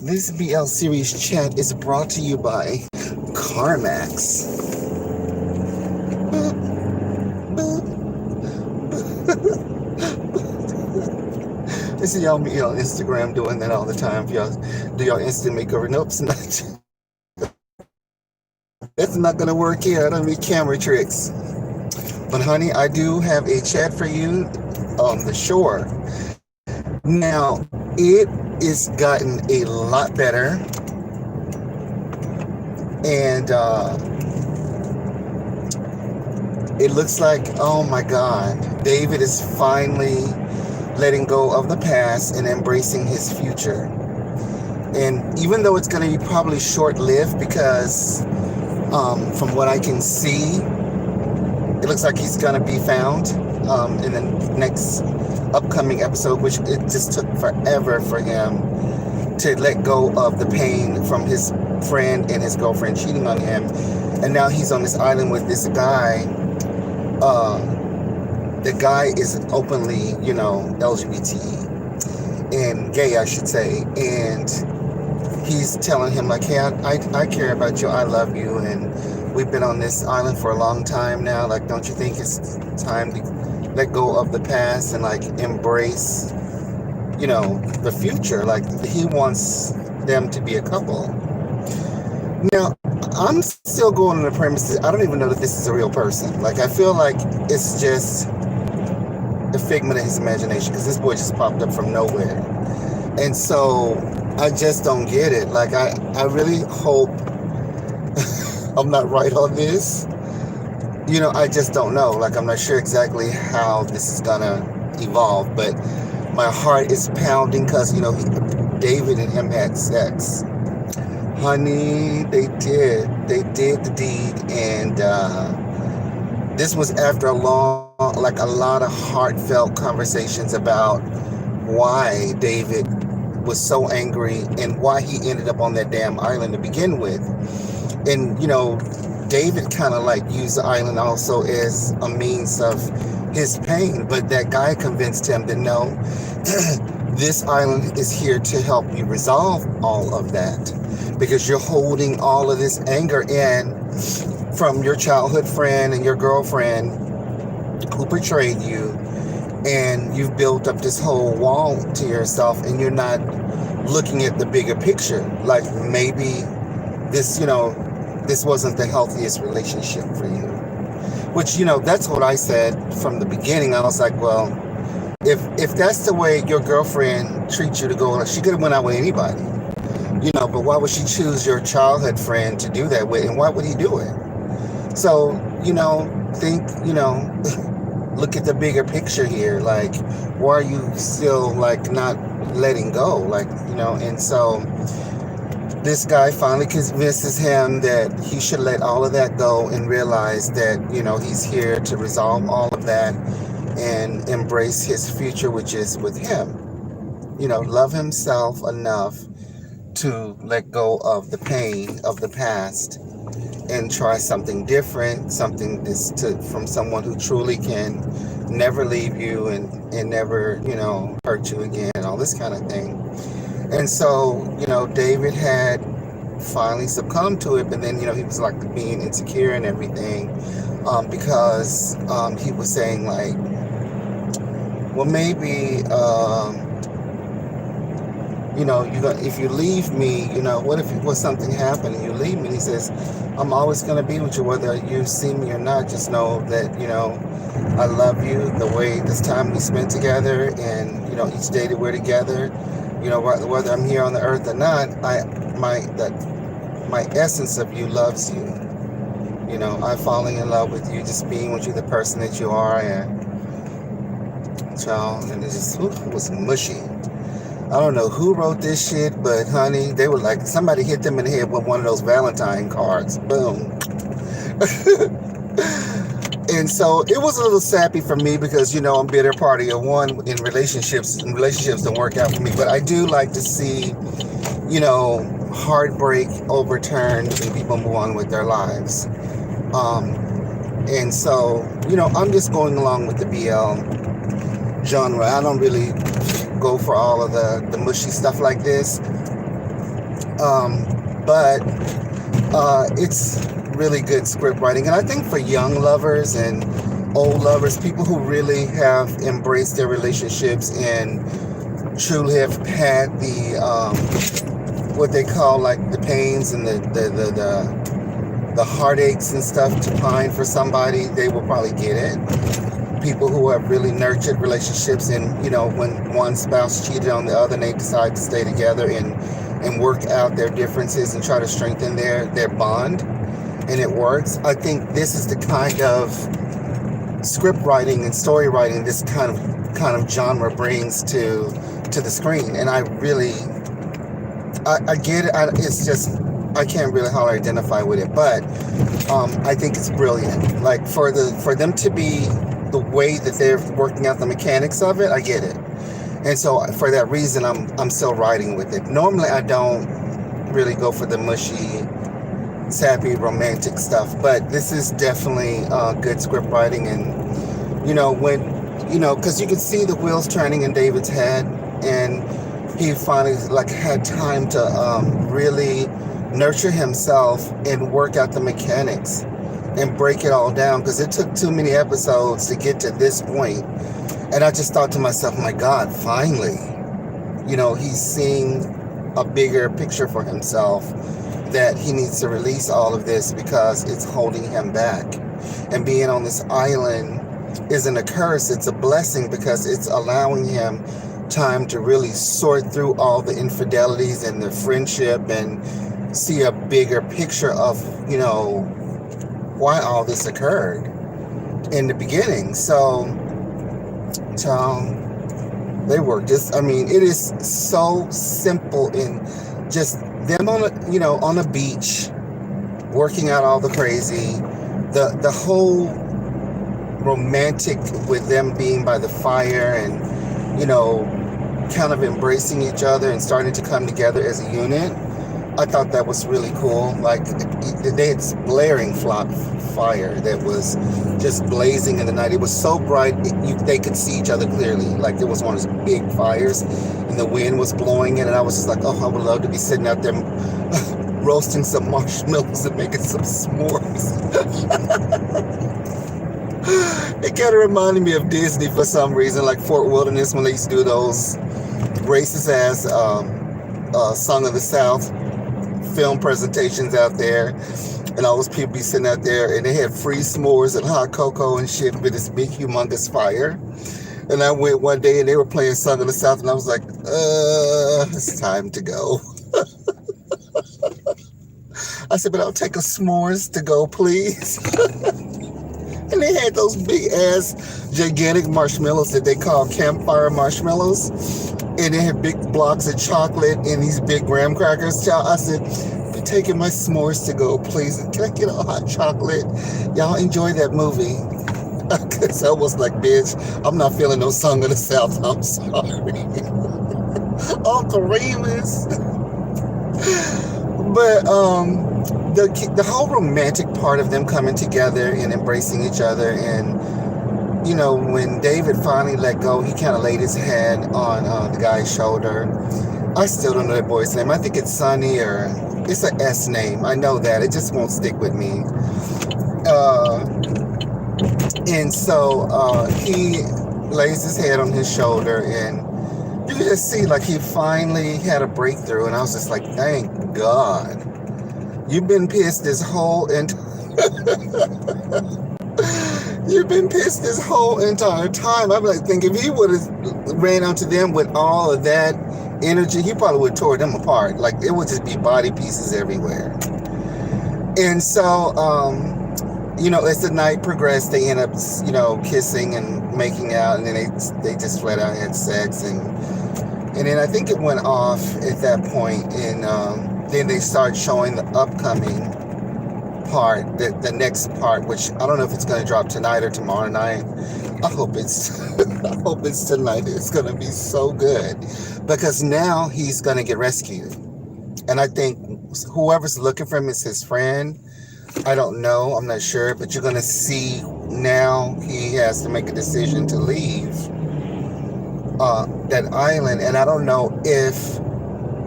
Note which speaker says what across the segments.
Speaker 1: This BL series chat is brought to you by CarMax. I see y'all be on Instagram doing that all the time. If y'all do y'all instant makeover, nope, it's not. That's not gonna work here. I don't need camera tricks. But honey, I do have a chat for you on the shore. Now, it is gotten a lot better, and it looks like, oh my God, David is finally letting go of the past and embracing his future. And even though it's going to be probably short-lived, because from what I can see, it looks like he's going to be found in the next upcoming episode, which it just took forever for him to let go of the pain from his friend and his girlfriend cheating on him. And now he's on this island with this guy. The guy is openly, LGBT and gay, I should say. And he's telling him like, hey, I care about you. I love you. And we've been on this island for a long time now. Like, don't you think it's time to let go of the past and like embrace, the future? Like, he wants them to be a couple. Now, I'm still going on the premise that I don't even know that this is a real person. Like, I feel like it's just a figment of his imagination, because this boy just popped up from nowhere. And so I just don't get it. Like, I really hope I'm not right on this. I just don't know. Like, I'm not sure exactly how this is gonna evolve, but my heart is pounding because, David and him had sex. Honey, they did the deed. And this was after a lot of heartfelt conversations about why David was so angry and why he ended up on that damn island to begin with. And, David kind of like used the island also as a means of his pain, but that guy convinced him that no, this island is here to help you resolve all of that, because you're holding all of this anger in from your childhood friend and your girlfriend who betrayed you, and you've built up this whole wall to yourself, and you're not looking at the bigger picture. Like, maybe this, this wasn't the healthiest relationship for you. Which, that's what I said from the beginning. I was like, well, if that's the way your girlfriend treats you to go, she could have went out with anybody. But why would she choose your childhood friend to do that with? And why would he do it? So, think, look at the bigger picture here. Like, why are you still, like, not letting go? Like, and so this guy finally convinces him that he should let all of that go and realize that, he's here to resolve all of that and embrace his future, which is with him. Love himself enough to let go of the pain of the past and try something different, something from someone who truly can never leave you and never, hurt you again, and all this kind of thing. And so, David had finally succumbed to it, but then, he was like being insecure and everything, because he was saying like, well, maybe, if you leave me, what if something happened and you leave me? And he says, I'm always going to be with you, whether you see me or not. Just know that, I love you, the way this time we spent together, and, each day that we're together, whether I'm here on the earth or not, my essence of you loves you. I'm falling in love with you, just being with you, the person that you are. And child, and it just was mushy. I don't know who wrote this shit, but honey, they were like, somebody hit them in the head with one of those Valentine cards. Boom. And so it was a little sappy for me because, I'm bitter party of one in relationships, and relationships don't work out for me. But I do like to see, heartbreak overturned and people move on with their lives. And so, I'm just going along with the BL genre. I don't really go for all of the mushy stuff like this. But it's really good script writing. And I think for young lovers and old lovers, people who really have embraced their relationships and truly have had what they call like the pains and the heartaches and stuff to pine for somebody, they will probably get it. People who have really nurtured relationships, and when one spouse cheated on the other and they decide to stay together and work out their differences and try to strengthen their bond, and it works. I think this is the kind of script writing and story writing this kind of genre brings to the screen. And I get it. It's just I can't really hardly identify with it, but I think it's brilliant. Like for them to be the way that they're working out the mechanics of it, I get it. And so for that reason, I'm still riding with it. Normally, I don't really go for the mushy, sappy, romantic stuff, but this is definitely good script writing. And because you can see the wheels turning in David's head, and he finally had time to really nurture himself and work out the mechanics and break it all down, because it took too many episodes to get to this point. And I just thought to myself, my God, finally, he's seeing a bigger picture for himself, that he needs to release all of this because it's holding him back. And being on this island isn't a curse, it's a blessing, because it's allowing him time to really sort through all the infidelities and the friendship and see a bigger picture of, why all this occurred in the beginning. So, they work. It is so simple, in just them on a beach, working out all the crazy, the whole romantic with them being by the fire and, kind of embracing each other and starting to come together as a unit. I thought that was really cool. Like, they had blaring fire that was just blazing in the night. It was so bright, they could see each other clearly. Like, there was one of those big fires, and the wind was blowing in, and I was just like, oh, I would love to be sitting out there roasting some marshmallows and making some s'mores. It kind of reminded me of Disney for some reason, like Fort Wilderness, when they used to do those racist ass Song of the South film presentations out there, and all those people be sitting out there, and they had free s'mores and hot cocoa and shit with this big humongous fire. And I went one day and they were playing Song of the South, and I was like, it's time to go. I said, but I'll take a s'mores to go, please. And they had those big ass gigantic marshmallows that they call campfire marshmallows, and they had big blocks of chocolate and these big graham crackers. I said, be taking my s'mores to go, please. Can I get a hot chocolate? Y'all enjoy that movie. Because I was like, bitch, I'm not feeling no Song of the South. I'm sorry. Uncle Remus. But the whole romantic part of them coming together and embracing each other, and when David finally let go, he kind of laid his head on the guy's shoulder. I still don't know that boy's name. I think it's Sonny, or it's an S name. I know that. It just won't stick with me. And so he lays his head on his shoulder, and you can just see like he finally had a breakthrough. And I was just like, thank God. You've been pissed this whole You've been pissed this whole entire time. I'm like thinking, if he would have ran onto them with all of that energy, he probably would have tore them apart. Like, it would just be body pieces everywhere. And so, as the night progressed, they end up, kissing and making out, and then they just flat out had sex, and then I think it went off at that point, and then they start showing the upcoming part, the next part, which I don't know if it's going to drop tonight or tomorrow night. I hope it's tonight. It's going to be so good, because now he's going to get rescued, and I think whoever's looking for him is his friend. I don't know. I'm not sure, but you're going to see now he has to make a decision to leave that island, and I don't know if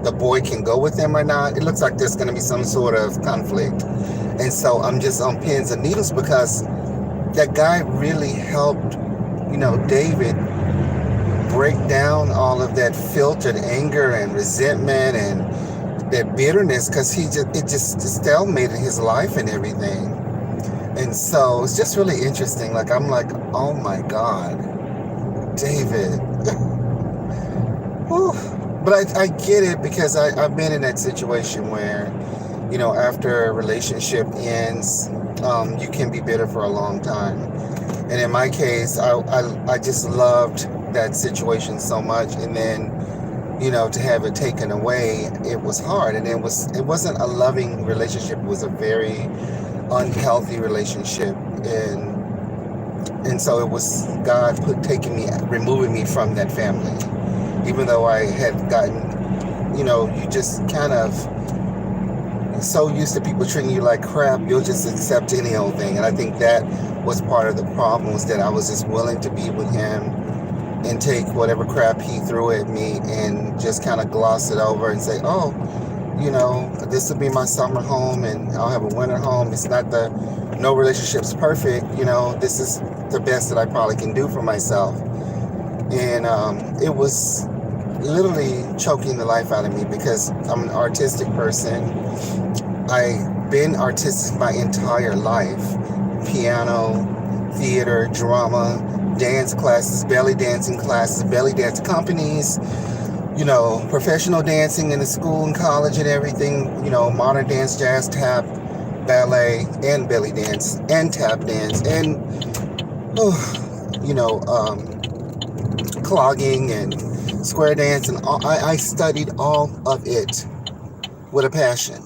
Speaker 1: the boy can go with them or not. It looks like there's going to be some sort of conflict. And so I'm just on pins and needles because that guy really helped, David break down all of that filtered anger and resentment and that bitterness, because it just stalemated his life and everything. And so it's just really interesting. Like, I'm like, oh my God, David. But I get it, because I've been in that situation where, after a relationship ends, you can be bitter for a long time. And in my case, I just loved that situation so much. And then, to have it taken away, it was hard. And it wasn't a loving relationship. It was a very unhealthy relationship. And so it was God removing me from that family. Even though I had gotten, you just kind of so used to people treating you like crap, you'll just accept any old thing. And I think that was part of the problem, was that I was just willing to be with him and take whatever crap he threw at me and just kind of gloss it over and say, oh, this will be my summer home and I'll have a winter home. It's not no relationship's perfect. This is the best that I probably can do for myself. And it was literally choking the life out of me, because I'm an artistic person. I've been artistic my entire life. Piano, theater, drama, dance classes, belly dancing classes, belly dance companies, professional dancing in the school and college and everything, modern dance, jazz, tap, ballet, and belly dance, and tap dance, and, clogging and square dance, and all. I studied all of it with a passion,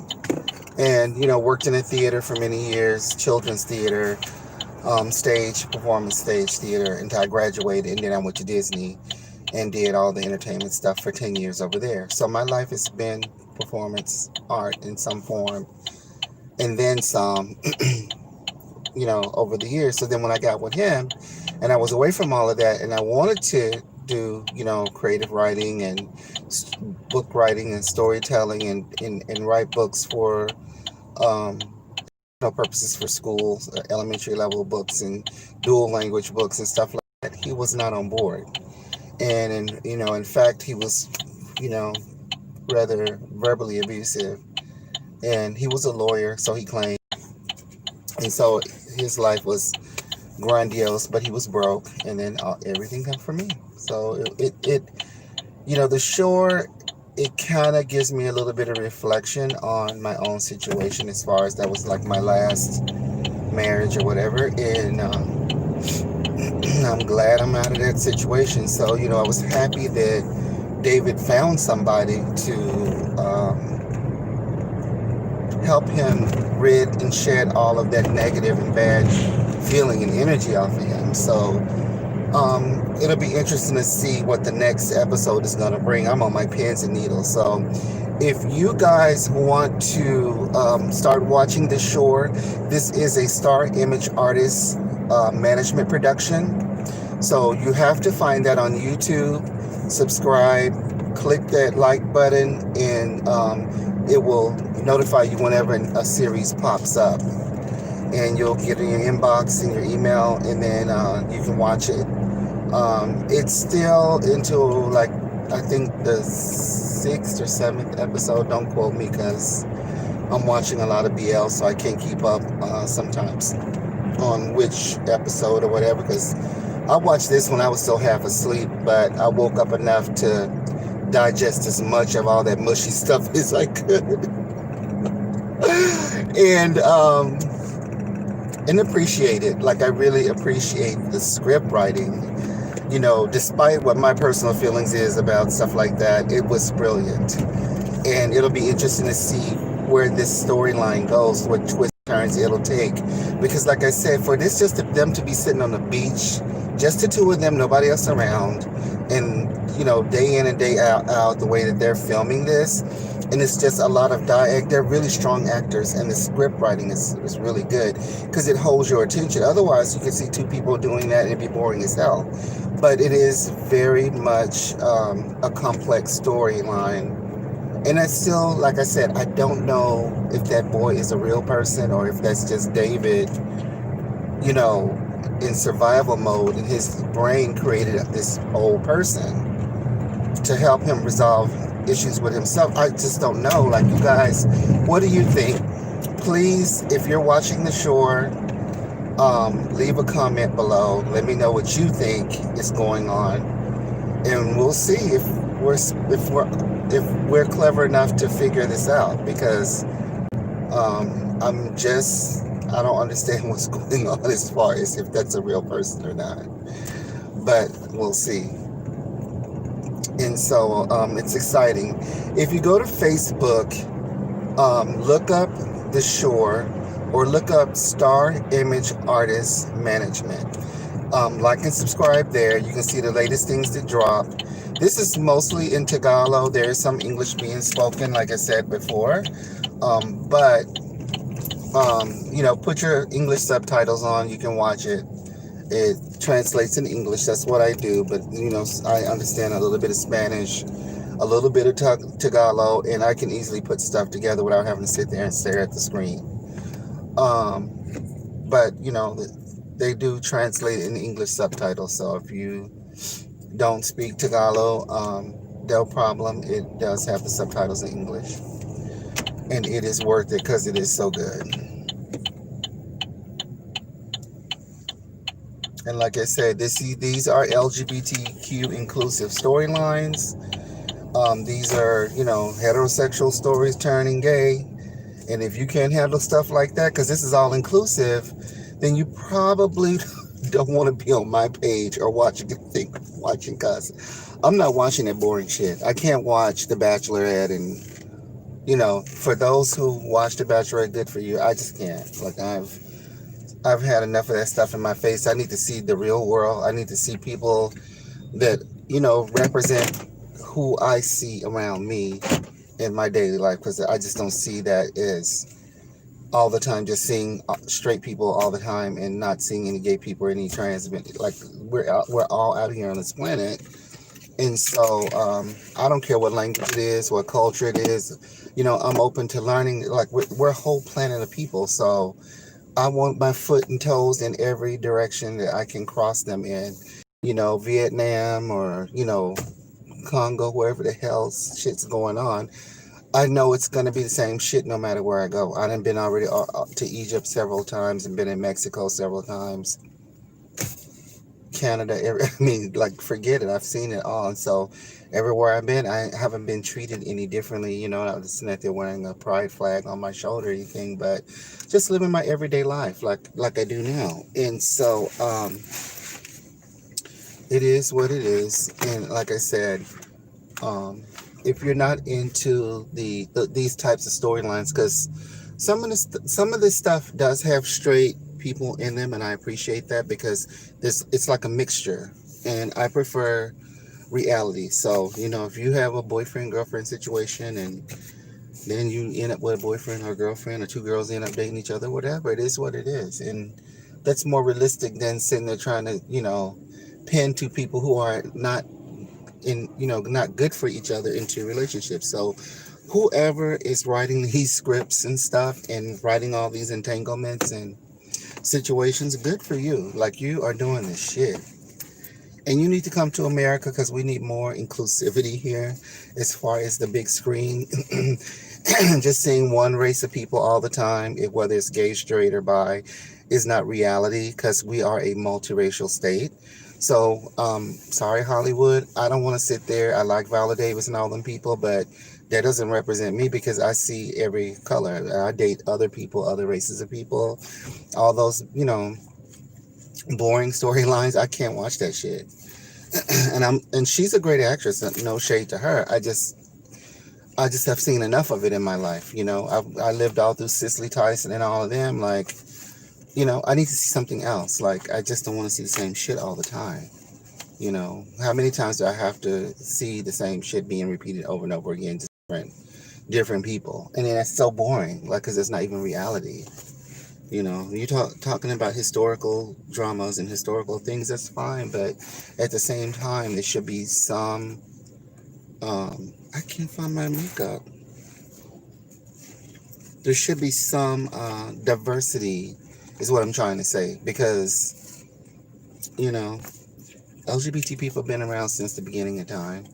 Speaker 1: and worked in a theater for many years, children's theater, performance stage theater, until I graduated, and then I went to Disney and did all the entertainment stuff for 10 years over there. So my life has been performance art in some form, and then some, over the years. So then when I got with him and I was away from all of that, and I wanted to do, creative writing and book writing and storytelling and write books for purposes for schools, elementary level books and dual language books and stuff like that, he was not on board. And in fact, he was, rather verbally abusive. And he was a lawyer, so he claimed. And so his life was grandiose, but he was broke, and then everything came from me. So the shore, it kind of gives me a little bit of reflection on my own situation, as far as that was like my last marriage or whatever. And I'm glad I'm out of that situation. So, I was happy that David found somebody to help him rid and shed all of that negative and bad feeling and energy off of him. So it'll be interesting to see what the next episode is going to bring. I'm on my pins and needles. So if you guys want to start watching The Shore, this is a Star Image Artist management production. So you have to find that on YouTube, subscribe, click that like button, and it will notify you whenever a series pops up. And you'll get it in your inbox, in your email, and then you can watch it. It's still into, I think the 6th or 7th episode. Don't quote me, because I'm watching a lot of BL, so I can't keep up sometimes on which episode or whatever, because I watched this when I was still half asleep, but I woke up enough to digest as much of all that mushy stuff as I could. And appreciate it. I really appreciate the script writing. Despite what my personal feelings is about stuff like that, it was brilliant. And it'll be interesting to see where this storyline goes, what twists and turns it'll take. Because like I said, for this just them to be sitting on the beach, just the two of them, nobody else around, and day in and day out the way that they're filming this, and it's just a lot of dialogue. They're really strong actors, and the script writing is really good, because it holds your attention. Otherwise, you can see two people doing that and it'd be boring as hell. But it is very much a complex storyline, And that's still, like I said, I don't know if that boy is a real person or if that's just David, you know, in survival mode, and his brain created this old person to help him resolve issues with himself. I just don't know. Like, you guys, what do you think? Please, if you're watching The Shore, leave a comment below. Let me know what you think is going on, and we'll see we're if we're if we're clever enough to figure this out. Because I don't understand what's going on as far as if that's a real person or not. But we'll see. And so it's exciting. If you go to Facebook, look up The Shore or look up Star Image Artist Management. Like and subscribe there. You can see the latest things that drop. This is mostly in Tagalog. There is some English being spoken, like I said before. But put your English subtitles on. You can watch it. It translates in English. That's what I do. But I understand a little bit of Spanish, a little bit of Tagalog, and I can easily put stuff together without having to sit there and stare at the screen. But they do translate in English subtitles. So if you don't speak Tagalog, no problem. It does have the subtitles in English, and it is worth it because it is so good. And like I said, these are LGBTQ inclusive storylines. These are, heterosexual stories turning gay. And if you can't handle stuff like that, because this is all inclusive, then you probably don't want to be on my page or watching, because I'm not watching that boring shit. I can't watch The Bachelorette, and, for those who watch The Bachelorette, good for you. I just can't. Like, I've had enough of that stuff in my face. I need to see the real world. I need to see people that, represent who I see around me in my daily life, because I just don't see that as all the time, just seeing straight people all the time and not seeing any gay people or any trans. Like, we're all out here on this planet. And so I don't care what language it is, what culture it is. I'm open to learning. Like, we're a whole planet of people. So I want my foot and toes in every direction that I can cross them in. Vietnam or, Congo, wherever the hell shit's going on. I know it's going to be the same shit no matter where I go. I done been already to Egypt several times and been in Mexico several times. Canada, like, forget it. I've seen it all. And so everywhere I've been, I haven't been treated any differently. Not that they're wearing a pride flag on my shoulder or anything, but just living my everyday life like I do now. And so it is what it is. And like I said, if you're not into these types of storylines, because some of this stuff does have straight people in them, and I appreciate that, because it's like a mixture, and I prefer reality. So if you have a boyfriend girlfriend situation, and then you end up with a boyfriend or girlfriend, or two girls end up dating each other, whatever, it is what it is, and that's more realistic than sitting there trying to pin two people who are not not good for each other into relationships. So whoever is writing these scripts and stuff and writing all these entanglements and situations, good for you. Like, you are doing this shit, and you need to come to America, because we need more inclusivity here as far as the big screen. Just seeing one race of people all the time, whether it's gay, straight, or bi, is not reality, because we are a multiracial state. So, sorry, Hollywood. I don't want to sit there. I like Viola Davis and all them people, but that doesn't represent me, because I see every color. I date other people, other races of people. All those, boring storylines. I can't watch that shit. And she's a great actress. No shade to her. I just have seen enough of it in my life. I lived all through Cicely Tyson and all of them. Like, I need to see something else. Like, I just don't want to see the same shit all the time. How many times do I have to see the same shit being repeated over and over again to different people? And then that's so boring, like, because it's not even reality. You talking about historical dramas and historical things, that's fine, but at the same time, there should be some, I can't find my makeup. there should be some diversity, is what I'm trying to say, because you know LGBT people have been around since the beginning of time,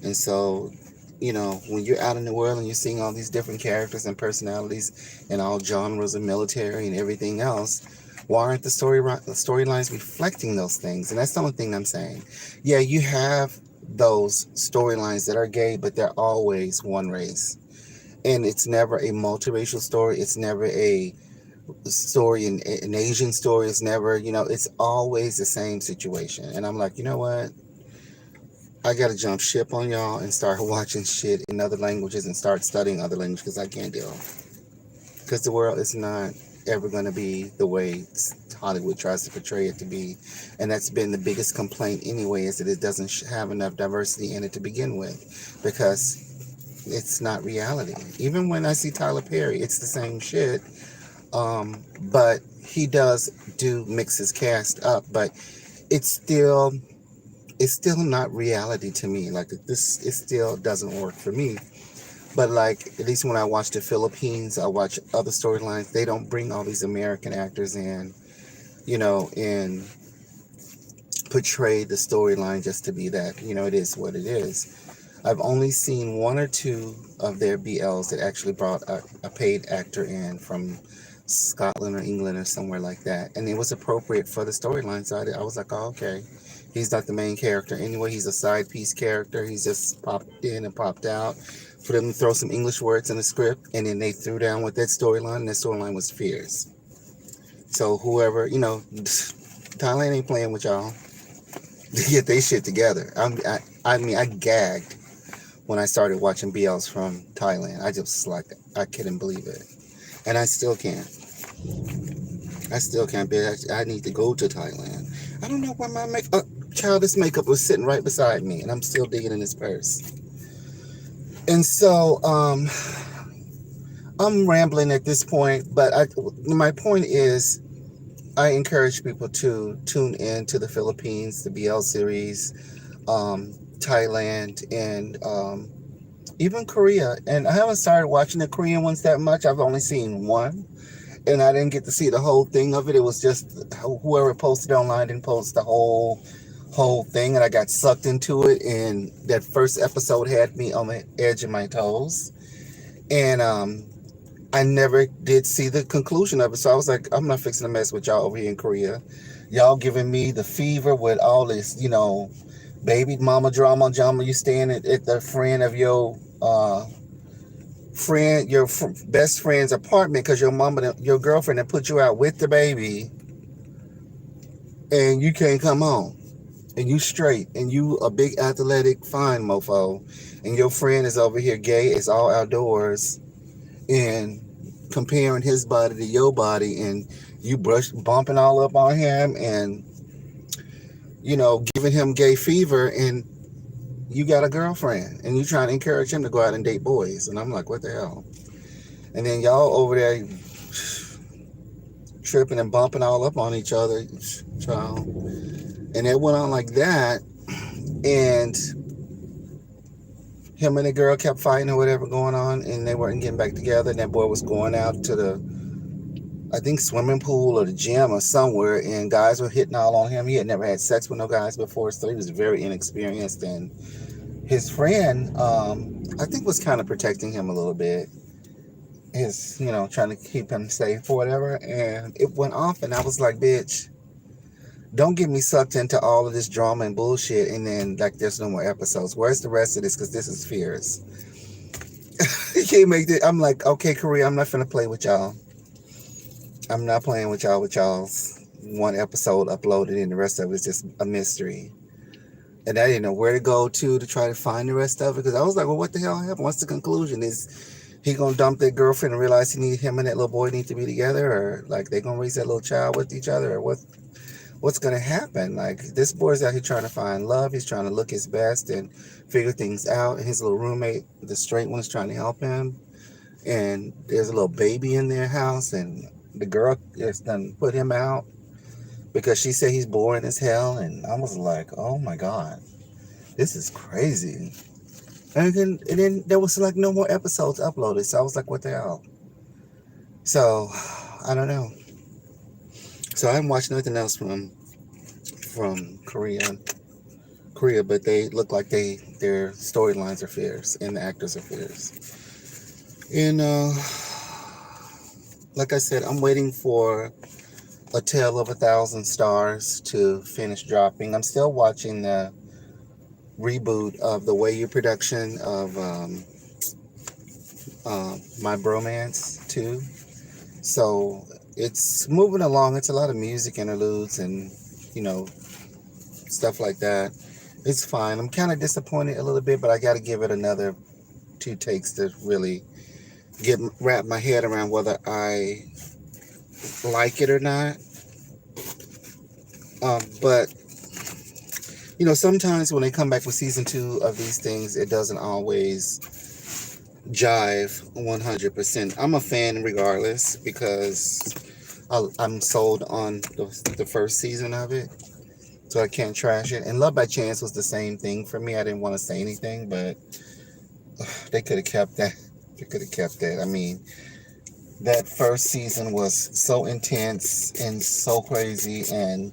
Speaker 1: and so when you're out in the world and you're seeing all these different characters and personalities and all genres of military and everything else, why aren't the storylines reflecting those things? And that's the only thing I'm saying. Yeah, you have those storylines that are gay, but they're always one race, and it's never a multiracial story. It's never a story, an Asian story. It's never, it's always the same situation. And I'm like, you know what? I gotta jump ship on y'all and start watching shit in other languages and start studying other languages, because I can't deal. Because the world is not ever going to be the way Hollywood tries to portray it to be. And that's been the biggest complaint anyway, is that it doesn't have enough diversity in it to begin with, because it's not reality. Even when I see Tyler Perry, it's the same shit. But he does mix his cast up, but it's still not reality to me. Like, it still doesn't work for me. But like, at least when I watch the Philippines, I watch other storylines, they don't bring all these American actors in, and portray the storyline just to be that. It is what it is. I've only seen one or two of their BLs that actually brought a paid actor in from Scotland or England or somewhere like that, and it was appropriate for the storyline. So I was like, oh, okay, he's not the main character anyway. He's a side piece character. He's just popped in and popped out for them to throw some English words in the script, and then they threw down with that storyline, and that storyline was fierce. So whoever, Thailand ain't playing with y'all to get their shit together. I mean, I gagged when I started watching BLs from Thailand. I just I couldn't believe it. And I still can't. But I need to go to Thailand. I don't know why my childish makeup was sitting right beside me, and I'm still digging in his purse. And so, I'm rambling at this point, but my point is, I encourage people to tune in to the Philippines, the BL series, Thailand, and even Korea. And I haven't started watching the Korean ones that much. I've only seen one, and I didn't get to see the whole thing of it. It was just whoever posted online didn't post the whole thing, and I got sucked into it, and that first episode had me on the edge of my toes. And I never did see the conclusion of it. So I was like, I'm not fixing to mess with y'all over here in Korea. Y'all giving me the fever with all this, baby mama drama. You staying at the friend of your best friend's apartment because your girlfriend had put you out with the baby, and you can't come home, and you straight, and you a big athletic fine mofo, and your friend is over here gay, it's all outdoors, and comparing his body to your body, and you bumping all up on him, and giving him gay fever, and you got a girlfriend, and you trying to encourage him to go out and date boys. And I'm like, what the hell? And then y'all over there tripping and bumping all up on each other, child. And it went on like that, and him and the girl kept fighting or whatever going on, and they weren't getting back together. And that boy was going out to the, I think, swimming pool or the gym or somewhere, and guys were hitting all on him. He had never had sex with no guys before, so he was very inexperienced. And his friend, I think, was kind of protecting him a little bit. Trying to keep him safe or whatever. And it went off, and I was like, bitch, don't get me sucked into all of this drama and bullshit, and then, like, there's no more episodes. Where's the rest of this? Because this is fierce. You can't make it. I'm like, okay, Korea, I'm not finna play with y'all. I'm not playing with y'all's one episode uploaded, and the rest of it is just a mystery. And I didn't know where to go to try to find the rest of it, because I was like, well, what the hell happened? What's the conclusion? Is he gonna dump that girlfriend and realize him and that little boy need to be together, or like they gonna raise that little child with each other, or what's gonna happen? Like, this boy's out here trying to find love. He's trying to look his best and figure things out. And his little roommate, the straight one, is trying to help him. And there's a little baby in their house, and the girl has done put him out because she said he's boring as hell. And I was like, oh my God, this is crazy. And then there was like no more episodes uploaded. So I was like, what the hell? So I don't know. So I haven't watched nothing else from Korea, but they look like their storylines are fierce and the actors are fierce. And like I said, I'm waiting for A Tale of a Thousand Stars to finish dropping. I'm still watching the reboot of the Way production of My Bromance too. So it's moving along. It's a lot of music interludes and you know stuff like that. It's fine. I'm kind of disappointed a little bit, but I got to give it another two takes to really wrap my head around whether I like it or not. But sometimes when they come back with season 2 of these things, it doesn't always jive 100%. I'm a fan regardless because I'm sold on the first season of it, so I can't trash it. And Love by Chance was the same thing for me. I didn't want to say anything, but they could have kept that. They could have kept that. I mean, that first season was so intense and so crazy and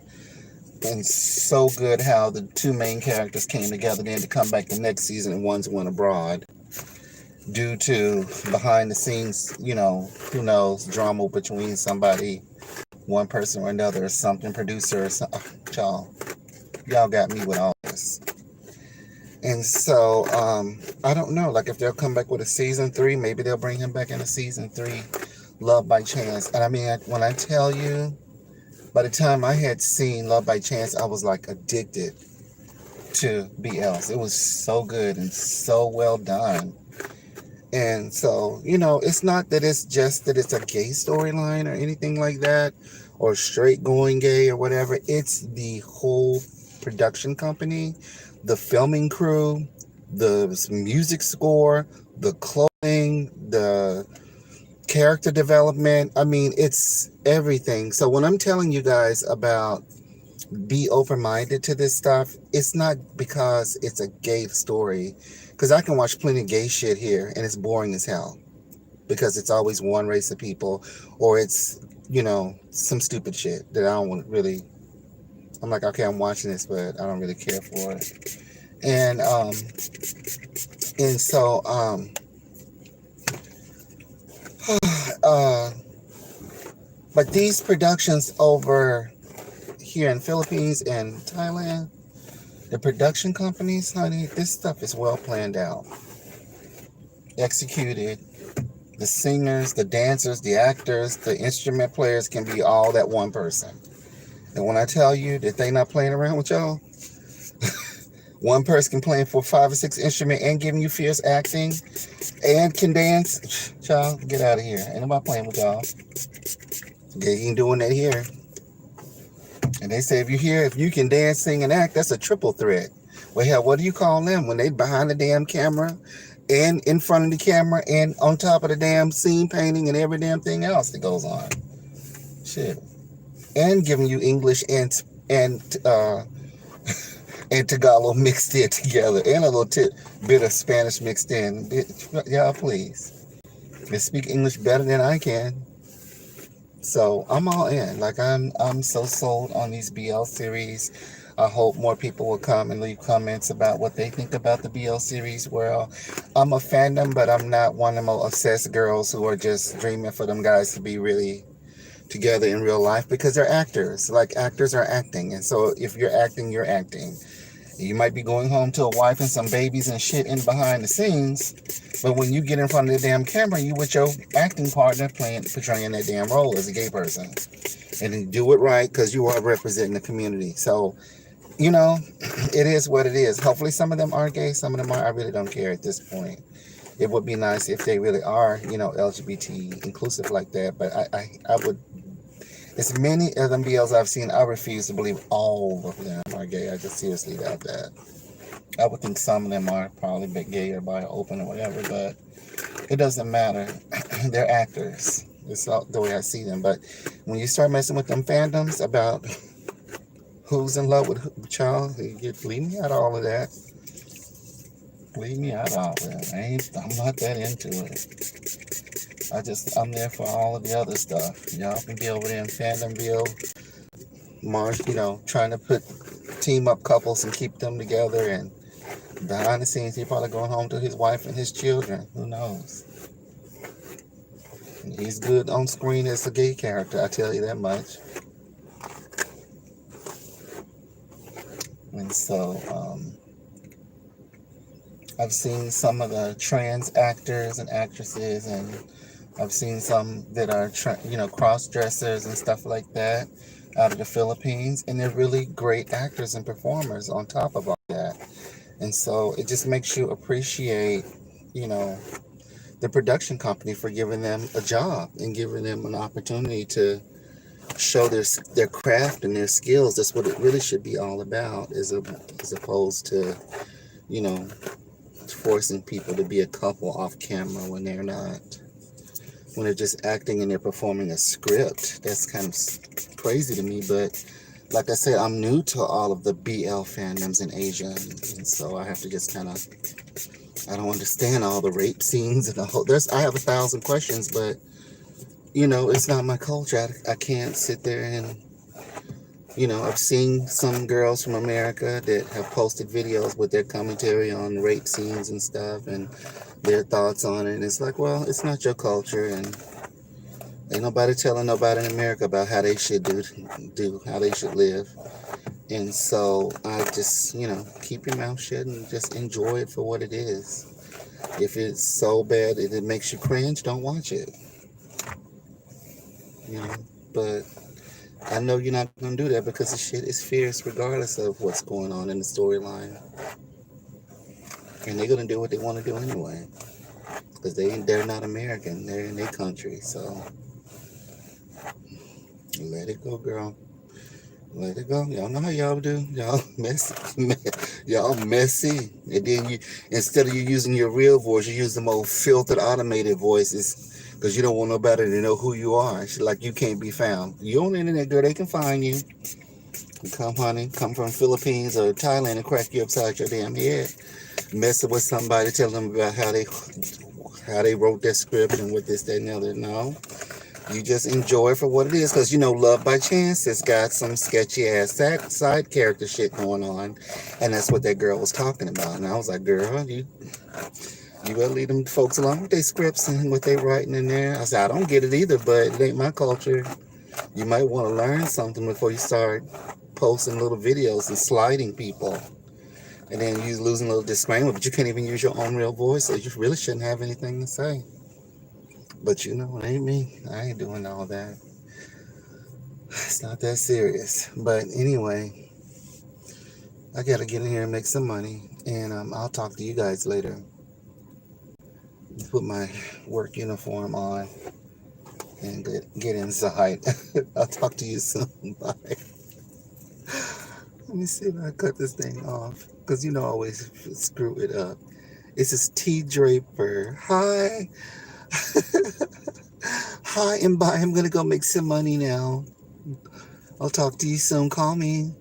Speaker 1: so good how the two main characters came together. Then to come back the next season and one's went abroad due to behind the scenes, who knows, drama between somebody, one person or another, or something, producer or something. Y'all got me with all this. And so, I don't know, like if they'll come back with a season 3, maybe they'll bring him back in a season 3, Love by Chance. And I mean, when I tell you, by the time I had seen Love by Chance, I was like addicted to BLs. It was so good and so well done. And so, it's not that it's just that it's a gay storyline or anything like that, or straight going gay or whatever. It's the whole production company, the filming crew, the music score, the clothing, the character development. I mean, it's everything. So when I'm telling you guys about be open-minded to this stuff, it's not because it's a gay story, because I can watch plenty of gay shit here and it's boring as hell because it's always one race of people, or it's some stupid shit that I don't want really. I'm like, okay, I'm watching this, but I don't really care for it. And so but these productions over here in Philippines and Thailand, the production companies, honey, this stuff is well planned out, executed. The singers, the dancers, the actors, the instrument players can be all that one person. And when I tell you that they not playing around with y'all, one person can play for 5 or 6 instruments and giving you fierce acting and can dance, y'all, get out of here. Ain't nobody playing with y'all. They ain't doing that here. And they say if you can dance, sing, and act, that's a triple threat. Well, hell, what do you call them when they behind the damn camera and in front of the camera and on top of the damn scene painting and every damn thing else that goes on? Shit. And giving you English and and Tagalog mixed in together, and a little bit of Spanish mixed in. Y'all, please. They speak English better than I can. So I'm all in. Like I'm so sold on these BL series. I hope more people will come and leave comments about what they think about the BL series. Well, I'm a fandom, but I'm not one of them obsessed girls who are just dreaming for them guys to be really together in real life, because they're actors. Like, actors are acting. And so if you're acting, you're acting. You might be going home to a wife and some babies and shit in behind the scenes, but when you get in front of the damn camera, you with your acting partner portraying that damn role as a gay person. And then do it right, because you are representing the community. So, it is what it is. Hopefully some of them are gay, some of them are. I really don't care at this point. It would be nice if they really are, LGBT inclusive like that, but I would, as many of them BLs I've seen, I refuse to believe all of them are gay. I just seriously doubt that. I would think some of them are probably a bit gay or bi open or whatever, but it doesn't matter. They're actors. It's all the way I see them. But when you start messing with them fandoms about who's in love with who, child, leave me out of all of that. Leave me out of all of that. I'm not that into it. I'm there for all of the other stuff. Y'all can be over there in Fandomville, trying to team up couples and keep them together. And behind the scenes, he probably going home to his wife and his children. Who knows? He's good on screen as a gay character, I tell you that much. And so, I've seen some of the trans actors and actresses, and I've seen some that are, cross-dressers and stuff like that out of the Philippines, and they're really great actors and performers on top of all that. And so it just makes you appreciate, the production company for giving them a job and giving them an opportunity to show their craft and their skills. That's what it really should be all about, as opposed to, forcing people to be a couple off camera when they're not. When they're just acting and they're performing a script. That's kind of crazy to me, but like I said, I'm new to all of the BL fandoms in Asia, and so I have to just kind of, I don't understand all the rape scenes and I have 1,000 questions, but it's not my culture. I can't sit there and, I've seen some girls from America that have posted videos with their commentary on rape scenes and stuff and their thoughts on it. And it's like, well, it's not your culture, and ain't nobody telling nobody in America about how they should do how they should live. And so I just, keep your mouth shut and just enjoy it for what it is. If it's so bad that it makes you cringe, don't watch it. But I know you're not going to do that because the shit is fierce regardless of what's going on in the storyline. And they're going to do what they want to do anyway. Because they're not American. They're in their country. So let it go, girl. Let it go. Y'all know how y'all do. Y'all messy. Y'all messy. And then instead of you using your real voice, you use them old filtered automated voices. Because you don't want nobody to know who you are. It's like you can't be found. You on the internet, girl, they can find you. Come, honey, come from Philippines or Thailand and crack you upside your damn head. Messing with somebody, telling them about how they wrote their script and what this, that, and the other. No. You just enjoy it for what it is. Because, Love by Chance has got some sketchy ass side character shit going on. And that's what that girl was talking about. And I was like, girl, you better leave them folks alone with their scripts and what they writing in there. I said, I don't get it either, but it ain't my culture. You might want to learn something before you start posting little videos and sliding people. And then you losing a little disclaimer, but you can't even use your own real voice, so you really shouldn't have anything to say. But it ain't me. I ain't doing all that. It's not that serious. But anyway, I got to get in here and make some money. And I'll talk to you guys later. Put my work uniform on and get inside. I'll talk to you soon. Bye. Let me see if I cut this thing off. Because I always screw it up. This is T. Draper. Hi. Hi and bye. I'm going to go make some money now. I'll talk to you soon. Call me.